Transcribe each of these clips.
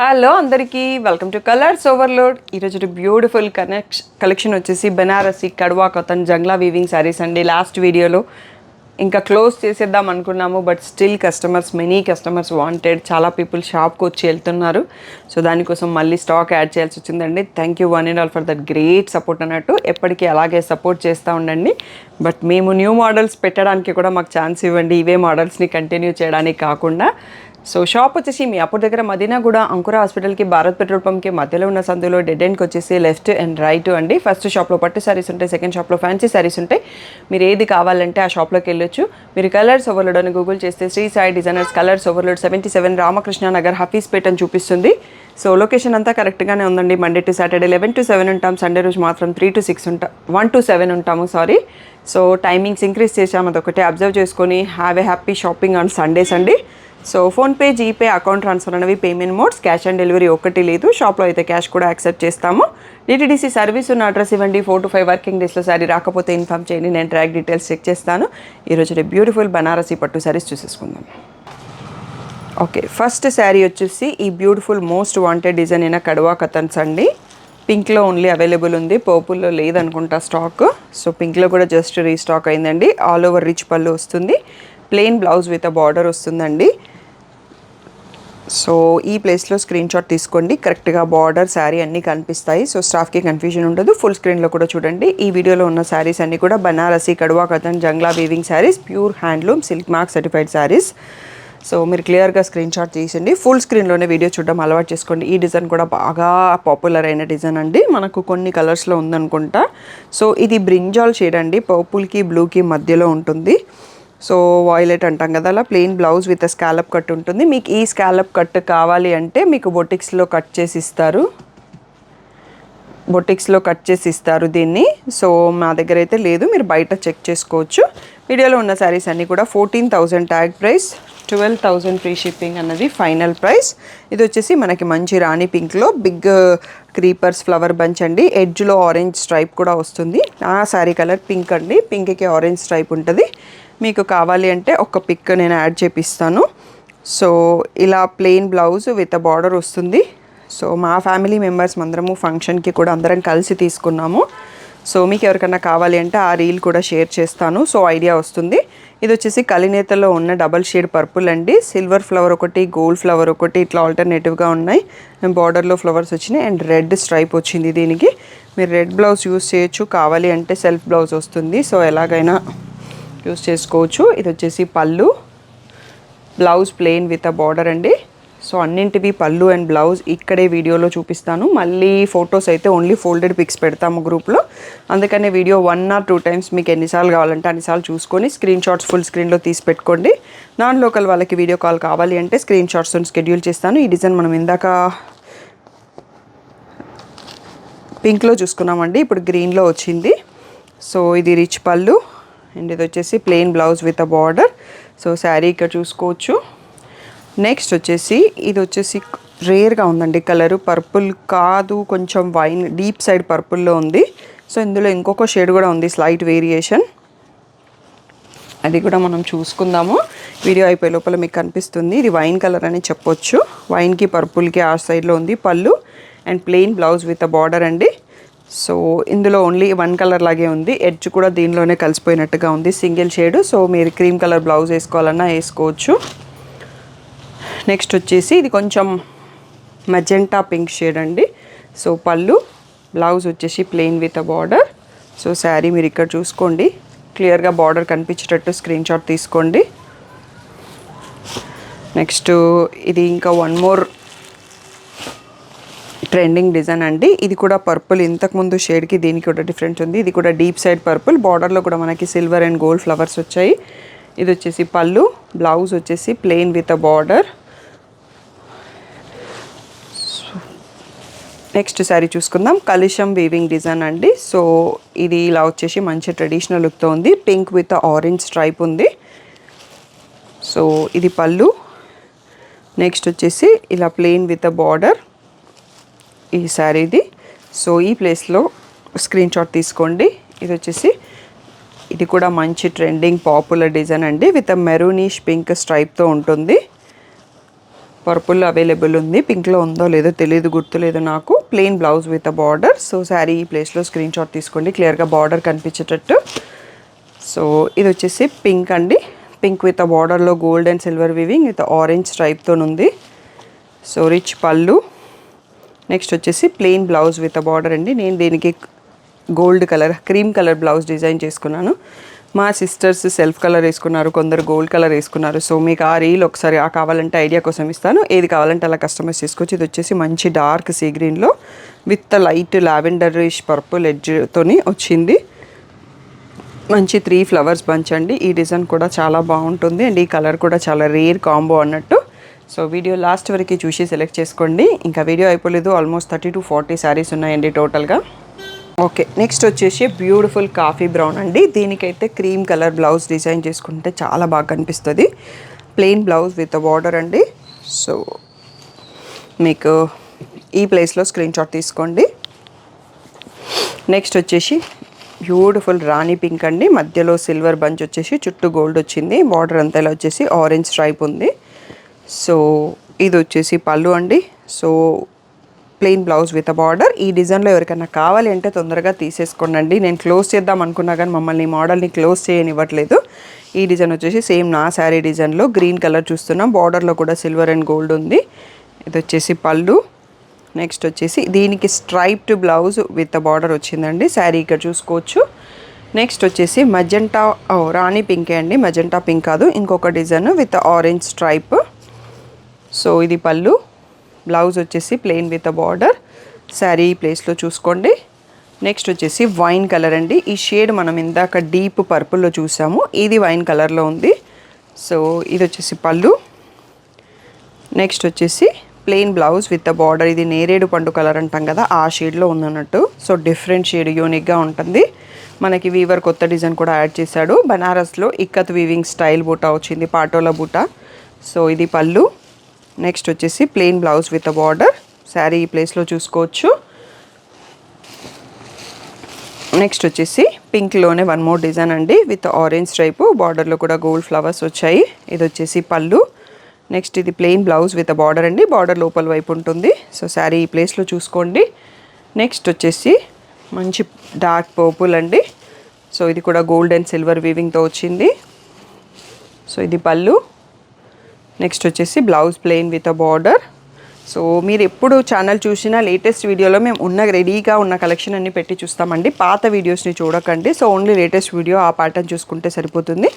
Hello అందరికీ welcome to colours overload. ఈరోజు beautiful collection వచ్చేసి బెనారసి కడ్వా కాటన్ జంగ్లా వీవింగ్ శారీస్ అండి. లాస్ట్ వీడియోలో ఇంకా క్లోజ్ చేసేద్దాం అనుకున్నాము, but still many customers wanted. చాలా పీపుల్ షాప్కి వచ్చి వెళ్తున్నారు, సో దానికోసం మళ్ళీ స్టాక్ యాడ్ చేయాల్సి వచ్చిందండి. Thank you one and all for that great support అన్నట్టు. ఎప్పటికీ అలాగే సపోర్ట్ చేస్తూ ఉండండి. బట్ మేము న్యూ మోడల్స్ పెట్టడానికి కూడా మాకు ఛాన్స్ ఇవ్వండి, ఇవే మోడల్స్ని కంటిన్యూ చేయడానికి కాకుండా. సో షాప్ వచ్చేసి మీ అప్పుడు దగ్గర మదీనాగూడ అంకుర హాస్పిటల్కి భారత్ పెట్రోల్ పంప్కి మధ్యలో ఉన్న సందులో డెడ్ ఎండ్కి వచ్చేసి లెఫ్ట్ అండ్ రైట్ అండి. ఫస్ట్ షాప్లో పట్టు శారీస్ ఉంటాయి, సెకండ్ షాప్లో ఫ్యాన్సీ శారీస్ ఉంటాయి. మీరు ఏది కావాలంటే ఆ షాప్లోకి వెళ్ళొచ్చు. మీరు కలర్స్ ఓవర్లోడ్ అని గూగుల్ చేస్తే Sri Sai Designers Colours Overload 77 Ramakrishna Nagar Hafeezpet అని చూపిస్తుంది. సో లొకేషన్ అంతా కరెక్ట్గానే ఉందండి. మండే టు సాటర్డే 11 to 7 ఉంటాం, సండే రోజు మాత్రం 3 to 6 ఉంటాం, 1 to 7 ఉంటాము. సో టైమింగ్స్ ఇంక్రీజ్ చేసాము, అదొకటే అబ్జర్వ్ చేసుకొని have a happy shopping on Sundays అండి. So PhonePe, GPay, account transfer అనేవి payment modes. Cash on delivery ఒకటి లేదు. షాప్లో అయితే క్యాష్ కూడా యాక్సెప్ట్ చేస్తాము. డిటీడీసీ సర్వీస్ ఉన్న అడ్రస్ ఇవ్వండి. 4 to 5 వర్కింగ్ డేస్లో శారీ రాకపోతే ఇన్ఫామ్ చేయండి, నేను ట్రాక్ డీటెయిల్స్ చెక్ చేస్తాను. ఈరోజు బ్యూటిఫుల్ బనారసి పట్టు శారీస్ చూసేసుకుందాం. ఓకే, ఫస్ట్ శారీ వచ్చేసి ఈ బ్యూటిఫుల్ మోస్ట్ వాంటెడ్ డిజైన్ అయిన కడ్వా కథన్స్ అండి. పింక్లో ఓన్లీ అవైలబుల్ ఉంది, పర్పుల్లో లేదనుకుంటా స్టాక్. సో పింక్లో కూడా జస్ట్ రీస్టాక్ అయిందండి. ఆల్ ఓవర్ రిచ్ పళ్ళు వస్తుంది, plain blouse with a border వస్తుందండి. సో ఈ ప్లేస్లో స్క్రీన్ షాట్ తీసుకోండి, కరెక్ట్గా బార్డర్ శారీ అన్నీ కనిపిస్తాయి. సో స్టాఫ్కి కన్ఫ్యూజన్ ఉండదు. ఫుల్ స్క్రీన్లో కూడా చూడండి. ఈ వీడియోలో ఉన్న శారీస్ అన్నీ కూడా Banarasi kadwa cotton jangla weaving sarees, pure handloom silk mark certified sarees. So మీరు క్లియర్గా స్క్రీన్ షాట్ తీసండి. ఫుల్ స్క్రీన్లోనే వీడియో చూడడం అలవాటు చేసుకోండి. ఈ డిజైన్ కూడా బాగా పాపులర్ అయిన డిజైన్ అండి, మనకు కొన్ని కలర్స్లో ఉందనుకుంటా. సో ఇది బ్రింజాల్ షేడ్ అండి, పర్పుల్కి బ్లూకి మధ్యలో ఉంటుంది. సో వాయిలెట్ అంటాం కదా, అలా plain blouse with scallop cut ఉంటుంది. మీకు ఈ స్కాలప్ కట్ కావాలి అంటే మీకు బొటిక్స్లో కట్ చేసి ఇస్తారు దీన్ని. సో మా దగ్గర అయితే లేదు, మీరు బయట చెక్ చేసుకోవచ్చు. వీడియోలో ఉన్న శారీస్ అన్నీ కూడా 14,000 ట్యాగ్ ప్రైస్, 12,000 ఫ్రీ షిప్పింగ్ అన్నది ఫైనల్ ప్రైస్. ఇది వచ్చేసి మనకి మంచి రాణి పింక్లో బిగ్ క్రీపర్స్ ఫ్లవర్ బంచ్ అండి. ఎడ్జ్లో ఆరెంజ్ స్ట్రైప్ కూడా వస్తుంది. ఆ శారీ కలర్ పింక్ అండి, పింక్కి ఆరెంజ్ స్ట్రైప్ ఉంటుంది. మీకు కావాలి అంటే ఒక పిక్ నేను యాడ్ చేపిస్తాను. సో ఇలా ప్లెయిన్ బ్లౌజ్ విత్ బార్డర్ వస్తుంది. సో మా ఫ్యామిలీ మెంబర్స్ అందరము ఫంక్షన్కి కూడా అందరం కలిసి తీసుకున్నాము. సో మీకు ఎవరికైనా కావాలి అంటే ఆ రీల్ కూడా షేర్ చేస్తాను, సో ఐడియా వస్తుంది. ఇది వచ్చేసి కలినేతలో ఉన్న డబల్ షేడ్ పర్పుల్ అండి. సిల్వర్ ఫ్లవర్ ఒకటి, గోల్డ్ ఫ్లవర్ ఒకటి, ఇట్లా ఆల్టర్నేటివ్గా ఉన్నాయి. బార్డర్లో ఫ్లవర్స్ వచ్చినాయి అండ్ రెడ్ స్ట్రైప్ వచ్చింది. దీనికి మీరు రెడ్ బ్లౌజ్ యూస్ చేయొచ్చు, కావాలి అంటే సెల్ఫ్ బ్లౌజ్ వస్తుంది. సో ఎలాగైనా యూస్ చేసుకోవచ్చు. ఇది వచ్చేసి పళ్ళు, blouse plain with a border అండి. సో అన్నింటివి పళ్ళు అండ్ బ్లౌజ్ ఇక్కడే వీడియోలో చూపిస్తాను. మళ్ళీ ఫొటోస్ అయితే ఓన్లీ ఫోల్డెడ్ పిక్స్ పెడతాము గ్రూప్లో, అందుకనే వీడియో 1 or 2 times మీకు ఎన్నిసార్లు కావాలంటే అన్నిసార్లు చూసుకొని స్క్రీన్ షాట్స్ ఫుల్ స్క్రీన్లో తీసి పెట్టుకోండి. నాన్ లోకల్ వాళ్ళకి వీడియో కాల్ కావాలి అంటే స్క్రీన్ షాట్స్ షెడ్యూల్ చేస్తాను. ఈ డిజైన్ మనం ఇందాక పింక్లో చూసుకున్నామండి, ఇప్పుడు గ్రీన్లో వచ్చింది. సో ఇది రిచ్ పళ్ళు అండ్ ఇది వచ్చేసి plain blouse with a border. So saree ఇక్కడ చూసుకోవచ్చు. నెక్స్ట్ వచ్చేసి ఇది వచ్చేసి రేర్గా ఉందండి కలరు, పర్పుల్ కాదు, కొంచెం వైన్ డీప్ సైడ్ పర్పుల్లో ఉంది. సో ఇందులో ఇంకొక షేడ్ కూడా ఉంది, స్లైట్ వేరియేషన్, అది కూడా మనం చూసుకుందాము. వీడియో అయిపోయే లోపల మీకు కనిపిస్తుంది. ఇది వైన్ కలర్ అని చెప్పొచ్చు, వైన్కి పర్పుల్కి ఆ సైడ్లో ఉంది పళ్ళు and plain blouse with a border అండి. సో ఇందులో ఓన్లీ 1 కలర్ లాగే ఉంది, ఎడ్జ్ కూడా దీనిలోనే కలిసిపోయినట్టుగా ఉంది, సింగిల్ షేడ్. సో మీరు క్రీమ్ కలర్ బ్లౌజ్ వేసుకోవాలన్నా వేసుకోవచ్చు. నెక్స్ట్ వచ్చేసి ఇది కొంచెం మజెంటా పింక్ షేడ్ అండి. సో పళ్ళు, బ్లౌజ్ వచ్చేసి plain with a border. So sari మీరు ఇక్కడ చూసుకోండి, క్లియర్గా బార్డర్ కనిపించేటట్టు స్క్రీన్ షాట్ తీసుకోండి. నెక్స్ట్ ఇది ఇంకా 1 more ట్రెండింగ్ డిజైన్ అండి. ఇది కూడా పర్పుల్, ఇంతకుముందు షేడ్కి దీనికి కూడా డిఫరెంట్ ఉంది. ఇది కూడా డీప్ సైడ్ పర్పుల్, బార్డర్లో కూడా మనకి సిల్వర్ అండ్ గోల్డ్ ఫ్లవర్స్ వచ్చాయి. ఇది వచ్చేసి పళ్ళు, బ్లౌజ్ వచ్చేసి plain with a border. Next sari చూసుకుందాం, కలిషం వీవింగ్ డిజైన్ అండి. సో ఇది ఇలా వచ్చేసి మంచి ట్రెడిషనల్ లుక్తో ఉంది, పింక్ విత్ ఆరెంజ్ స్ట్రైప్ ఉంది. సో ఇది పళ్ళు. నెక్స్ట్ వచ్చేసి ఇలా ప్లెయిన్ విత్ అ బార్డర్ ఈ శారీది. సో ఈ ప్లేస్లో స్క్రీన్ షాట్ తీసుకోండి. ఇది వచ్చేసి ఇది కూడా మంచి ట్రెండింగ్ పాపులర్ డిజైన్ అండి, విత్ మెరూనిష్ పింక్ స్ట్రైప్తో ఉంటుంది. పర్పుల్ అవైలబుల్ ఉంది, పింక్లో ఉందో లేదో తెలియదు, గుర్తులేదు నాకు. Plain blouse with a border. So saree ఈ ప్లేస్లో స్క్రీన్ షాట్ తీసుకోండి క్లియర్గా బార్డర్ కనిపించేటట్టు. సో ఇది వచ్చేసి పింక్ అండి, పింక్ విత్ అ బార్డర్లో gold and silver weaving with orange స్ట్రైప్తో ఉంది. సో రిచ్ పళ్ళు. నెక్స్ట్ వచ్చేసి plain blouse with a border అండి. నేను దీనికి gold colour, cream colour blouse design చేసుకున్నాను. మా సిస్టర్స్ సెల్ఫ్ కలర్ వేసుకున్నారు, కొందరు గోల్డ్ కలర్ వేసుకున్నారు. సో మీకు ఆ రీల్ ఒకసారి కావాలంటే ఐడియా కోసం ఇస్తాను, ఏది కావాలంటే అలా కస్టమైజ్ చేసుకోవచ్చు. ఇది వచ్చేసి మంచి డార్క్ సీ గ్రీన్లో విత్ లైట్ లావెండరిష్ పర్పుల్ ఎడ్జ్తోని వచ్చింది. మంచి 3 ఫ్లవర్స్ బంచ్ అండి. ఈ డిజైన్ కూడా చాలా బాగుంటుంది అండ్ ఈ కలర్ కూడా చాలా రేర్ కాంబో అన్నట్టు. సో వీడియో లాస్ట్ వరకు చూసి సెలెక్ట్ చేసుకోండి. ఇంకా వీడియో అయిపోలేదు, ఆల్మోస్ట్ 30 to 40 శారీస్ ఉన్నాయండి టోటల్గా. ఓకే, నెక్స్ట్ వచ్చేసి బ్యూటిఫుల్ కాఫీ బ్రౌన్ అండి. దీనికైతే క్రీమ్ కలర్ బ్లౌజ్ డిజైన్ చేసుకుంటే చాలా బాగా కనిపిస్తుంది. ప్లెయిన్ బ్లౌజ్ విత్ బార్డర్ అండి. సో మీకు ఈ ప్లేస్లో స్క్రీన్ షాట్ తీసుకోండి. నెక్స్ట్ వచ్చేసి బ్యూటిఫుల్ రాణి పింక్ అండి, మధ్యలో సిల్వర్ బంచ్ వచ్చేసి చుట్టూ గోల్డ్ వచ్చింది, బార్డర్ అంతా ఇలా వచ్చేసి ఆరెంజ్ స్ట్రైప్ ఉంది. సో ఇది వచ్చేసి పళ్ళు అండి. So plain blouse with a border. ఈ డిజైన్లో ఎవరికైనా కావాలి అంటే తొందరగా తీసేసుకోండి. నేను క్లోజ్ చేద్దాం అనుకున్నా కానీ మమ్మల్ని మోడల్ని క్లోజ్ చేయనివ్వట్లేదు. ఈ డిజైన్ వచ్చేసి సేమ్ నా శారీ డిజైన్లో గ్రీన్ కలర్ చూస్తున్నాం, బార్డర్లో కూడా సిల్వర్ అండ్ గోల్డ్ ఉంది. ఇది వచ్చేసి పళ్ళు. నెక్స్ట్ వచ్చేసి దీనికి స్ట్రైప్డ్ బ్లౌజ్ విత్ బార్డర్ వచ్చిందండి, శారీ ఇక్కడ చూసుకోవచ్చు. నెక్స్ట్ వచ్చేసి మజెంటా, రాణి పింకే అండి, మజెంటా పింక్ కాదు, ఇంకొక design with orange stripe. So ఇది పళ్ళు. బ్లౌజ్ వచ్చేసి plain with a border. Sari ఈ ప్లేస్లో చూసుకోండి. నెక్స్ట్ వచ్చేసి వైన్ కలర్ అండి. ఈ షేడ్ మనం ఇందాక డీప్ పర్పుల్లో చూసాము, ఇది వైన్ కలర్లో ఉంది. సో ఇది వచ్చేసి పళ్ళు. నెక్స్ట్ వచ్చేసి plain blouse with a border. ఇది నేరేడు పండు కలర్ అంటాం కదా, ఆ షేడ్లో ఉందన్నట్టు. సో డిఫరెంట్ షేడ్, యూనిక్గా ఉంటుంది. మనకి వీవర్ కొత్త డిజైన్ కూడా యాడ్ చేశాడు. బనారస్లో ఇక్కత్ వీవింగ్ స్టైల్ బూటా వచ్చింది, పాటోలా బూటా. సో ఇది పళ్ళు. నెక్స్ట్ వచ్చేసి plain blouse with a border. Sari ఈ ప్లేస్లో చూసుకోవచ్చు. నెక్స్ట్ వచ్చేసి పింక్లోనే వన్ మోర్ డిజైన్ అండి విత్ ఆరెంజ్ స్ట్రైప్, బార్డర్లో కూడా గోల్డ్ ఫ్లవర్స్ వచ్చాయి. ఇది వచ్చేసి పళ్ళు. నెక్స్ట్ ఇది plain blouse with a border అండి, బార్డర్ లోపల వైపు ఉంటుంది. సో శారీ ఈ ప్లేస్లో చూసుకోండి. నెక్స్ట్ వచ్చేసి మంచి డార్క్ పర్పుల్ అండి. సో ఇది కూడా గోల్డ్ అండ్ సిల్వర్ వీవింగ్తో వచ్చింది. సో ఇది పళ్ళు. నెక్స్ట్ వచ్చేసి blouse plain with a border. So మీరు ఎప్పుడు ఛానల్ చూసినా లేటెస్ట్ వీడియోలో మేము రెడీగా ఉన్న కలెక్షన్ అన్ని పెట్టి చూస్తామండి, పాత వీడియోస్ని చూడకండి. సో ఓన్లీ లేటెస్ట్ వీడియో ఆ ప్యాటర్న్ చూసుకుంటే సరిపోతుంది.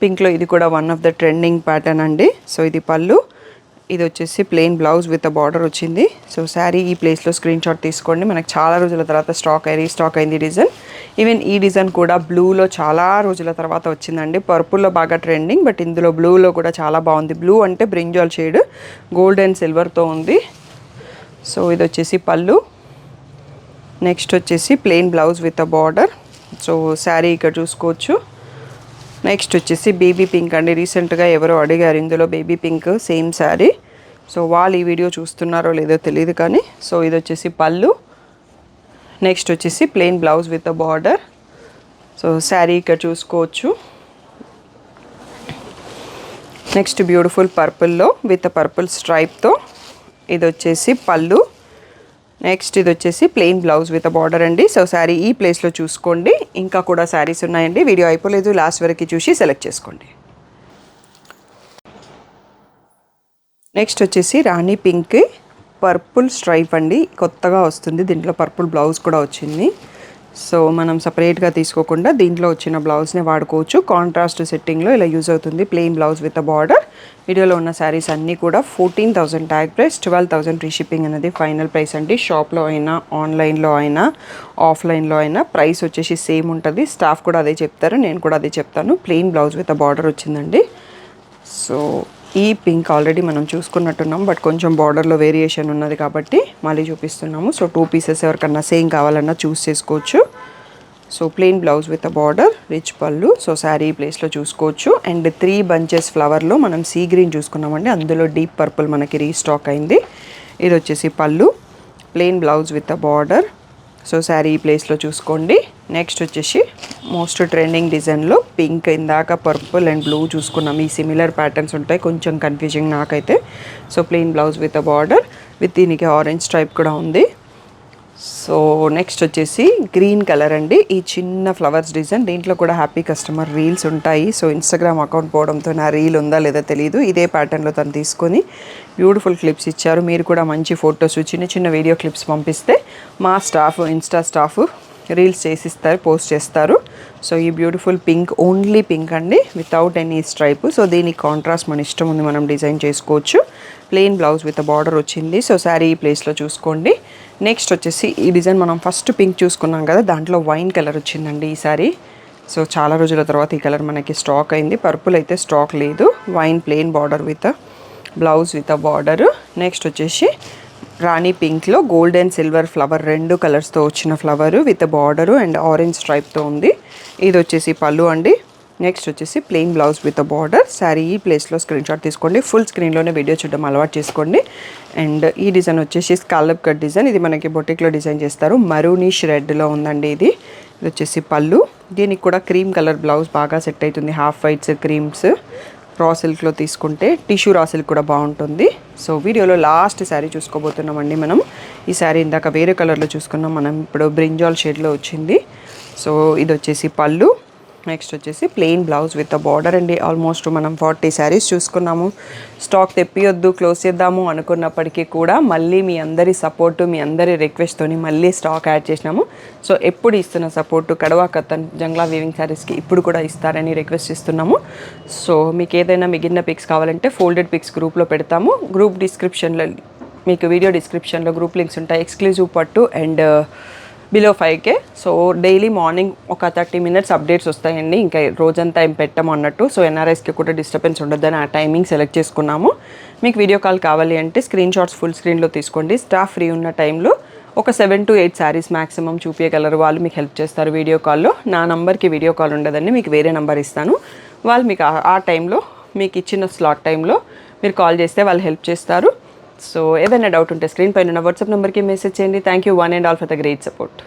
పింక్లో ఇది కూడా one of the trending pattern అండి. సో ఇది పళ్ళు. ఇది వచ్చేసి plain blouse with a border వచ్చింది. సో శారీ ఈ ప్లేస్లో స్క్రీన్ షాట్ తీసుకోండి. మనకు చాలా రోజుల తర్వాత రీస్టాక్ అయింది డిజైన్. ఈవెన్ ఈ డిజైన్ కూడా బ్లూలో చాలా రోజుల తర్వాత వచ్చిందండి. పర్పుల్లో బాగా ట్రెండింగ్, బట్ ఇందులో బ్లూలో కూడా చాలా బాగుంది. బ్లూ అంటే బ్రింజాల్ షేడ్, గోల్డ్ అండ్ సిల్వర్తో ఉంది. సో ఇది వచ్చేసి పళ్ళు. నెక్స్ట్ వచ్చేసి plain blouse with a border. So saree ఇక్కడ చూసుకోవచ్చు. నెక్స్ట్ వచ్చేసి బేబీ పింక్ అండి. రీసెంట్గా ఎవరో అడిగారు ఇందులో baby pink same sari. So వాళ్ళు ఈ వీడియో చూస్తున్నారో లేదో తెలియదు కానీ. సో ఇది వచ్చేసి పళ్ళు. నెక్స్ట్ వచ్చేసి plain blouse with a border. So saree ఇక్కడ చూసుకోవచ్చు. నెక్స్ట్ బ్యూటిఫుల్ పర్పుల్లో విత్ పర్పుల్ స్ట్రైప్తో. ఇది వచ్చేసి పళ్ళు. నెక్స్ట్ ఇది వచ్చేసి ప్లెయిన్ బ్లౌజ్ విత్ బార్డర్ అండి. సో శారీ ఈ ప్లేస్లో చూసుకోండి. ఇంకా కూడా శారీస్ ఉన్నాయండి, వీడియో అయిపోలేదు, లాస్ట్ వరకు చూసి సెలెక్ట్ చేసుకోండి. నెక్స్ట్ వచ్చేసి రాణి పింక్ పర్పుల్ స్ట్రైప్ అండి, కొత్తగా వస్తుంది. దీంట్లో పర్పుల్ బ్లౌజ్ కూడా వచ్చింది. సో మనం సపరేట్గా తీసుకోకుండా దీంట్లో వచ్చిన బ్లౌజ్నే వాడుకోవచ్చు. కాంట్రాస్ట్ సెట్టింగ్లో ఇలా యూజ్ అవుతుంది. Plain blouse with a border. వీడియోలో ఉన్న శారీస్ అన్నీ కూడా 14,000 ట్యాగ్ ప్రైస్, 12,000 ఫ్రీ షిప్పింగ్ అనేది ఫైనల్ ప్రైస్ అండి. షాప్లో అయినా, ఆన్లైన్లో అయినా, ఆఫ్లైన్లో అయినా ప్రైస్ వచ్చేసి సేమ్ ఉంటుంది. స్టాఫ్ కూడా అదే చెప్తారు, నేను కూడా అదే చెప్తాను. Plain blouse with a border వచ్చిందండి. సో ఈ పింక్ ఆల్రెడీ మనం చూసుకున్నట్టున్నాం, బట్ కొంచెం బార్డర్లో వేరియేషన్ ఉన్నది కాబట్టి మళ్ళీ చూపిస్తున్నాము. సో 2 పీసెస్ ఎవరికన్నా సేమ్ కావాలన్నా చూస్ చేసుకోవచ్చు. So plain blouse with a border, rich పళ్ళు. సో శారీ ప్లేస్లో చూసుకోవచ్చు. అండ్ 3 బంచెస్ ఫ్లవర్లో మనం సీ గ్రీన్ చూసుకున్నామండి, అందులో డీప్ పర్పుల్ మనకి రీస్టాక్ అయింది. ఇది వచ్చేసి పళ్ళు, plain blouse with a border. So sari ప్లేస్లో చూసుకోండి. నెక్స్ట్ వచ్చేసి మోస్ట్ ట్రెండింగ్ డిజైన్లో పింక్, ఇందాక పర్పుల్ అండ్ బ్లూ చూసుకున్నాం. ఈ సిమిలర్ ప్యాటర్న్స్ ఉంటాయి, కొంచెం కన్ఫ్యూజింగ్ నాకైతే. So plain blouse with a border with దీనికి ఆరెంజ్ స్ట్రైప్ కూడా ఉంది. సో నెక్స్ట్ వచ్చేసి గ్రీన్ కలర్ అండి. ఈ చిన్న ఫ్లవర్స్ డిజైన్, దీంట్లో కూడా హ్యాపీ కస్టమర్ రీల్స్ ఉంటాయి. సో ఇన్స్టాగ్రామ్ అకౌంట్ పోవడంతో నా రీల్ ఉందా లేదా తెలియదు. ఇదే ప్యాటర్న్లో తను తీసుకొని బ్యూటిఫుల్ క్లిప్స్ ఇచ్చారు. మీరు కూడా మంచి ఫొటోస్, చిన్న చిన్న వీడియో క్లిప్స్ పంపిస్తే మా స్టాఫ్, ఇన్స్టా స్టాఫ్ రీల్స్ చేసిస్తారు, పోస్ట్ చేస్తారు. సో ఈ బ్యూటిఫుల్ పింక్, ఓన్లీ పింక్ అండి, వితౌట్ ఎనీ స్ట్రైప్. సో దీనికి కాంట్రాస్ట్ మన ఇష్టం ఉంది, మనం డిజైన్ చేసుకోవచ్చు. ప్లెయిన్ బ్లౌజ్ విత్ బార్డర్ వచ్చింది. సో శారీ ఈ ప్లేస్లో చూసుకోండి. నెక్స్ట్ వచ్చేసి ఈ డిజైన్ మనం ఫస్ట్ పింక్ చూసుకున్నాం కదా, దాంట్లో వైన్ కలర్ వచ్చిందండి ఈ సారీ. సో చాలా రోజుల తర్వాత ఈ కలర్ మనకి స్టాక్ అయింది. పర్పుల్ అయితే స్టాక్ లేదు. Wine plain border with blouse with border. Next వచ్చేసి రాణి పింక్లో గోల్డ్ అండ్ సిల్వర్ ఫ్లవర్, 2 కలర్స్తో వచ్చిన flower with border and orange స్ట్రైప్తో ఉంది. ఇది వచ్చేసి పళ్ళు అండి. నెక్స్ట్ వచ్చేసి plain blouse with border. Sari ఈ ప్లేస్లో స్క్రీన్ షాట్ తీసుకోండి. ఫుల్ స్క్రీన్లోనే వీడియో చూడడం అలవాటు చేసుకోండి. అండ్ ఈ డిజైన్ వచ్చేసి స్కాలప్ కట్ డిజైన్. ఇది మనకి బొటిక్లో డిజైన్ చేస్తారు. మరూనిష్ రెడ్లో ఉందండి ఇది. ఇది వచ్చేసి పళ్ళు. దీనికి కూడా క్రీమ్ కలర్ బ్లౌజ్ బాగా సెట్ అవుతుంది. Half whites, creams. రా సిల్క్లో తీసుకుంటే టిష్యూ రా సిల్క్ కూడా బాగుంటుంది. సో వీడియోలో లాస్ట్ శారీ చూసుకోబోతున్నామండి మనం. ఈ శారీ ఇందాక వేరే కలర్లో చూసుకున్నాం, మనం ఇప్పుడు బ్రింజాల్ షేడ్లో వచ్చింది. సో ఇది వచ్చేసి పళ్ళు. నెక్స్ట్ వచ్చేసి ప్లెయిన్ బ్లౌజ్ విత్ బార్డర్ అండి. ఆల్మోస్ట్ మనం 40 శారీస్ చూసుకున్నాము. స్టాక్ తెప్పియొద్దు, క్లోజ్ చేద్దాము అనుకున్నప్పటికీ కూడా మళ్ళీ మీ అందరి సపోర్టు, మీ అందరి రిక్వెస్ట్తోని మళ్ళీ స్టాక్ యాడ్ చేసినాము. సో ఎప్పుడు ఇస్తున్న సపోర్టు కడవా కతన్ జంగ్లా వీవింగ్ శారీస్కి ఇప్పుడు కూడా ఇస్తారని రిక్వెస్ట్ ఇస్తున్నాము. సో మీకు ఏదైనా మిగిలిన పిక్స్ కావాలంటే ఫోల్డెడ్ పిక్స్ గ్రూప్లో పెడతాము. గ్రూప్ డిస్క్రిప్షన్లో, మీకు వీడియో డిస్క్రిప్షన్లో గ్రూప్ లింక్స్ ఉంటాయి. ఎక్స్క్లూజివ్ పట్టు and below 5K. So daily morning ఒక 30 minutes అప్డేట్స్ వస్తాయండి. ఇంకా రోజంతా ఏం పెట్టాము అన్నట్టు. సో ఎన్ఆర్ఐస్కి కూడా డిస్టర్బెన్స్ ఉండొద్దని ఆ టైమింగ్ సెలెక్ట్ చేసుకున్నాము. మీకు వీడియో కాల్ కావాలి అంటే స్క్రీన్ షాట్స్ ఫుల్ స్క్రీన్లో తీసుకోండి. స్టాఫ్ ఫ్రీ ఉన్న టైంలో ఒక 7 to 8 శారీస్ మ్యాక్సిమం చూపించగలరు. వాళ్ళు మీకు హెల్ప్ చేస్తారు వీడియో కాల్లో. నా నంబర్కి వీడియో కాల్ ఉండదండి, మీకు వేరే నెంబర్ ఇస్తాను. వాళ్ళు మీకు ఆ టైంలో, మీకు ఇచ్చిన స్లాట్ టైంలో మీరు కాల్ చేస్తే వాళ్ళు హెల్ప్ చేస్తారు. సో ఏదైనా డౌట్ ఉంటే స్క్రీన్ పైన ఉన్న వాట్సాప్ నెంబర్కి మెసేజ్ చేయండి. Thank you one and all for the great support.